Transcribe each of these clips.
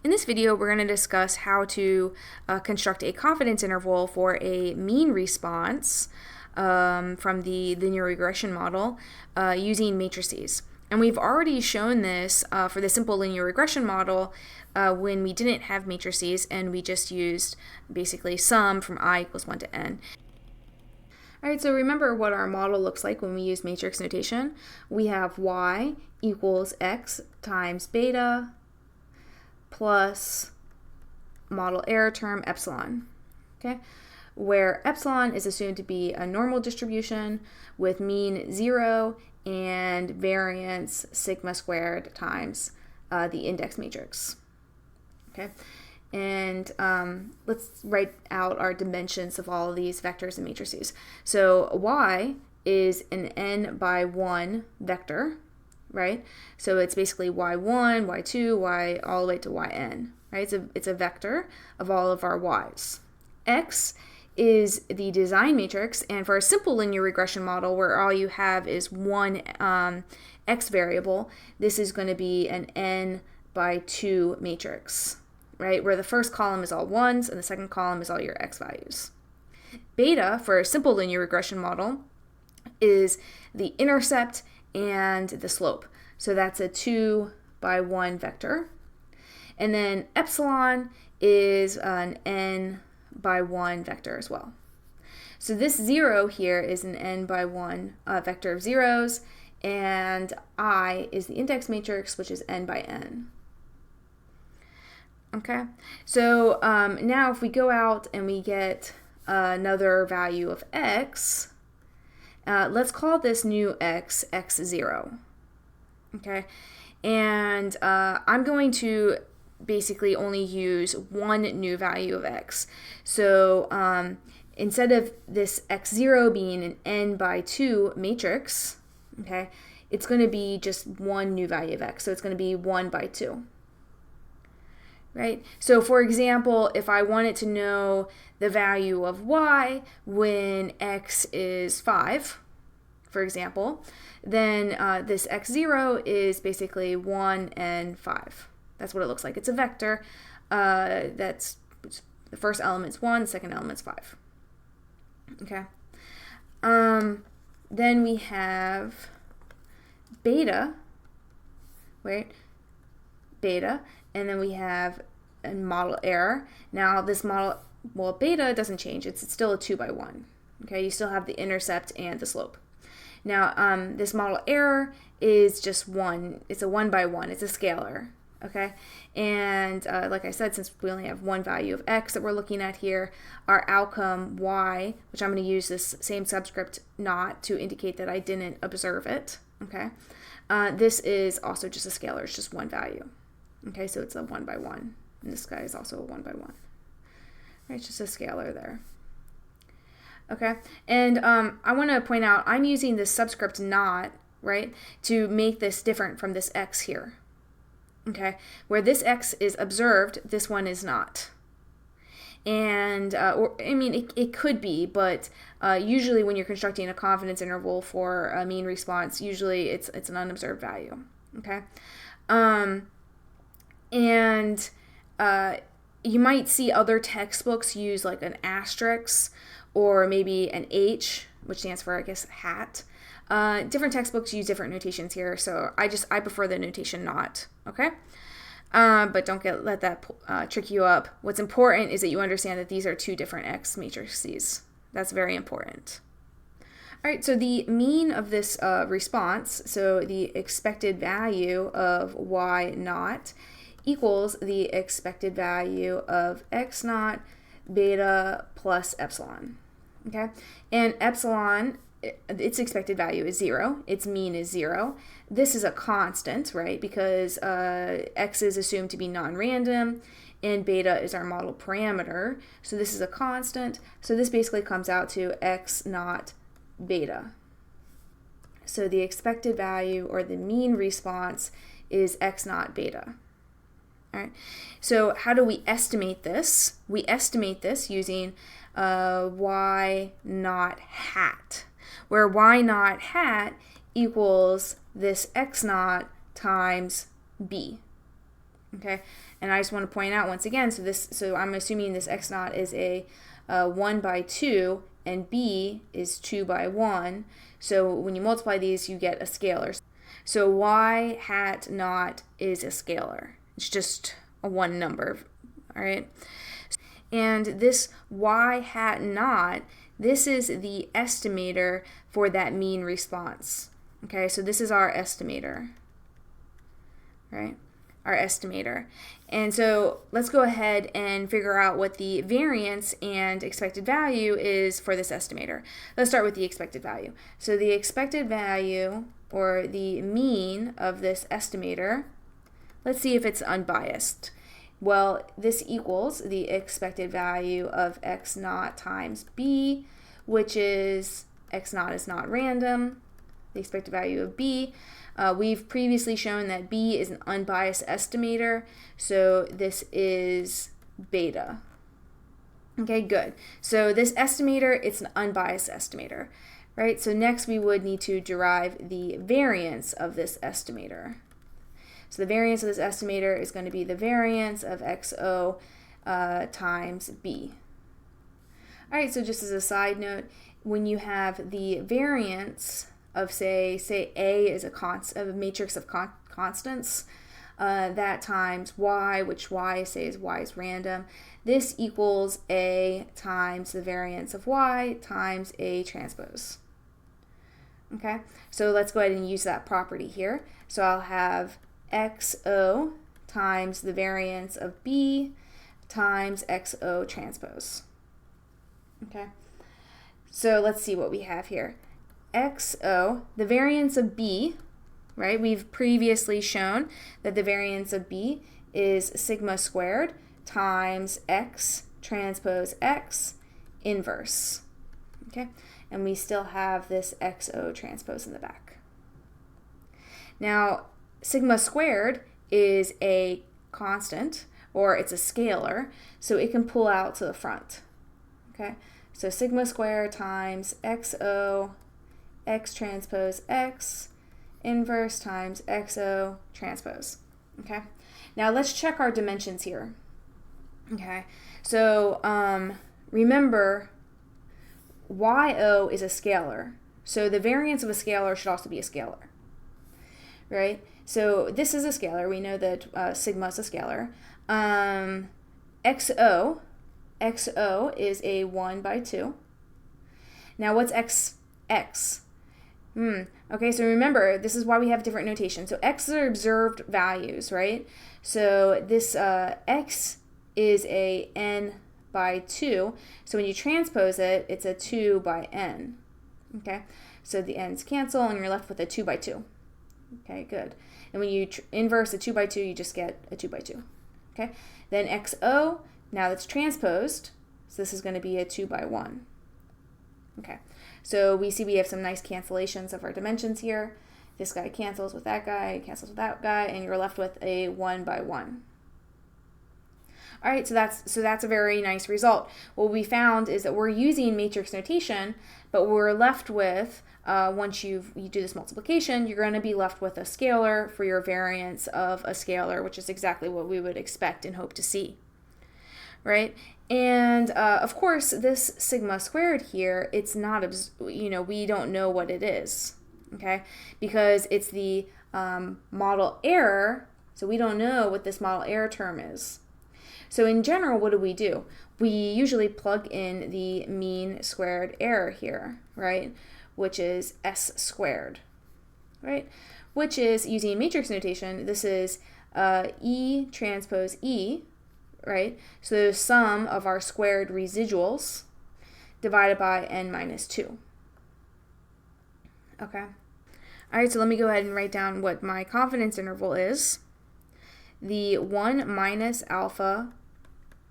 In this video, we're going to discuss how to construct a confidence interval for a mean response from the linear regression model using matrices. And we've already shown this for the simple linear regression model when we didn't have matrices and we just used basically sum from I equals 1 to n. All right, so remember what our model looks like when we use matrix notation. We have y equals x times beta plus model error term epsilon, okay? Where epsilon is assumed to be a normal distribution with mean 0 and variance sigma squared times the index matrix, okay? And let's write out our dimensions of all of these vectors and matrices. So y is an n by 1 vector, right? So it's basically y1, y2, y all the way to yn, right? It's a vector of all of our y's. X is the design matrix, and for a simple linear regression model where all you have is one x variable, this is going to be an n by 2 matrix, right? Where the first column is all ones and the second column is all your x values. Beta, for a simple linear regression model, is the intercept and the slope. So that's a 2 by 1 vector. And then epsilon is an n by 1 vector as well. So this 0 here is an n by 1 vector of zeros, and I is the index matrix, which is n by n. Okay, so now if we go out and we get another value of x, let's call this new x, x0, okay? And I'm going to basically only use one new value of x. So instead of this x0 being an n by 2 matrix, okay, it's going to be just one new value of x. So it's going to be 1 by 2. Right? So for example, if I wanted to know the value of y when x is 5, for example, then this x0 is basically 1 and 5. That's what it looks like. It's a vector. That's the first element's 1, the second element's 5. Okay. Then we have beta, right? Beta. And then we have a model error. Now this model, well, beta doesn't change. It's still a 2 by 1. Okay, you still have the intercept and the slope. Now this model error is just 1. It's a 1 by 1. It's a scalar. Okay, and like I said, since we only have one value of x that we're looking at here, our outcome y, which I'm going to use this same subscript not to indicate that I didn't observe it. Okay, this is also just a scalar. It's just one value. Okay, so it's a 1 by 1. And this guy is also a 1 by 1. Right, it's just a scalar there. Okay, and I want to point out I'm using this subscript not, right, to make this different from this x here. Okay, where this x is observed, this one is not. And, or I mean, it could be, but usually when you're constructing a confidence interval for a mean response, usually it's an unobserved value. Okay. And you might see other textbooks use like an asterisk or maybe an H, which stands for, I guess, hat. Different textbooks use different notations here, so I prefer the notation not, okay? But don't let that trick you up. What's important is that you understand that these are two different X matrices. That's very important. All right, so the mean of this response, so the expected value of y naught, equals the expected value of x naught beta plus epsilon, okay? And epsilon, its expected value is 0. Its mean is 0. This is a constant, right? Because x is assumed to be non-random, and beta is our model parameter. So this is a constant. So this basically comes out to x naught beta. So the expected value or the mean response is x naught beta. All right. So how do we estimate this? We estimate this using y naught hat, where y naught hat equals this x naught times b. Okay, and I just want to point out once again, so I'm assuming this x naught is a 1 by 2 and b is 2 by 1. So when you multiply these, you get a scalar. So y hat naught is a scalar. It's just a one number, all right? And this y hat naught, this is the estimator for that mean response. Okay, so this is our estimator, right? Our estimator. And so let's go ahead and figure out what the variance and expected value is for this estimator. Let's start with the expected value. So the expected value, or the mean of this estimator, let's see if it's unbiased. Well, this equals the expected value of x naught times b, which is x naught is not random, the expected value of b. We've previously shown that b is an unbiased estimator, so this is beta. Okay, good. So this estimator, it's an unbiased estimator, right? So next we would need to derive the variance of this estimator. So the variance of this estimator is going to be the variance of xo times b. All right, so just as a side note, when you have the variance of say A is a matrix of constants, that times y, which y is random, this equals A times the variance of y times A transpose. Okay, so let's go ahead and use that property here. So I'll have xo times the variance of b times xo transpose. Okay, so let's see what we have here. xo, the variance of b, right? We've previously shown that the variance of b is sigma squared times x transpose x inverse. Okay, and we still have this xo transpose in the back. Now, sigma squared is a constant, or it's a scalar, so it can pull out to the front. Okay, so sigma squared times xo x transpose x inverse times xo transpose. Okay, now let's check our dimensions here. Okay, so remember, yo is a scalar, so the variance of a scalar should also be a scalar, right? So this is a scalar. We know that sigma is a scalar. xo is a 1 by 2. Now what's x? Okay, so remember, this is why we have different notation. So x are observed values, right? So this x is a n by 2. So when you transpose it, it's a 2 by n. Okay, so the n's cancel and you're left with a 2 by 2. Okay, good. And when you inverse a 2 by 2, you just get a 2 by 2. Okay, then xo, now that's transposed, so this is going to be a 2 by 1. Okay, so we see we have some nice cancellations of our dimensions here. This guy cancels with that guy, cancels with that guy, and you're left with a 1 by 1. All right, so that's a very nice result. What we found is that we're using matrix notation, but we're left with, once you do this multiplication, you're going to be left with a scalar for your variance of a scalar, which is exactly what we would expect and hope to see, right? And of course, this sigma squared here, it's not, we don't know what it is, okay? Because it's the model error, so we don't know what this model error term is. So in general, what do? We usually plug in the mean squared error here, right? Which is s squared, right? Which is, using matrix notation, this is E transpose E, right? So the sum of our squared residuals divided by n minus 2. Okay. All right, so let me go ahead and write down what my confidence interval is. The 1 minus alpha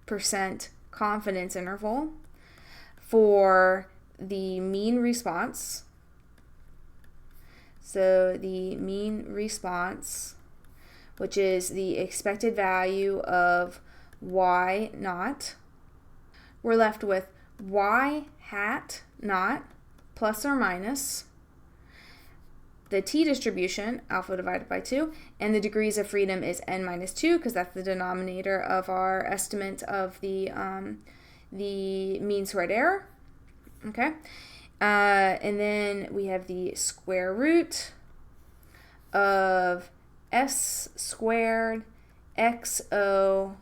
% confidence interval for the mean response. So the mean response, which is the expected value of y naught, we're left with y hat naught plus or minus the t distribution, alpha divided by 2, and the degrees of freedom is n minus 2, because that's the denominator of our estimate of the mean squared error. Okay, and then we have the square root of s squared xo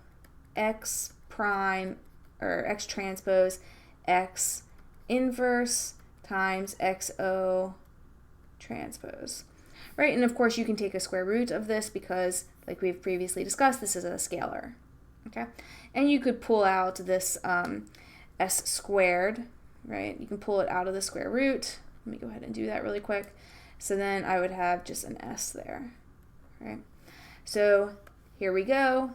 x prime, or x transpose x inverse times xo transpose, right? And of course you can take a square root of this because, like we've previously discussed, this is a scalar, okay? And you could pull out this s squared, right? You can pull it out of the square root. Let me go ahead and do that really quick. So then I would have just an s there, right? So here we go.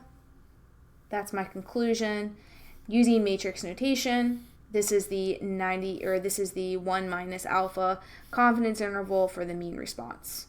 That's my conclusion. Using matrix notation, this is the 1 minus alpha confidence interval for the mean response.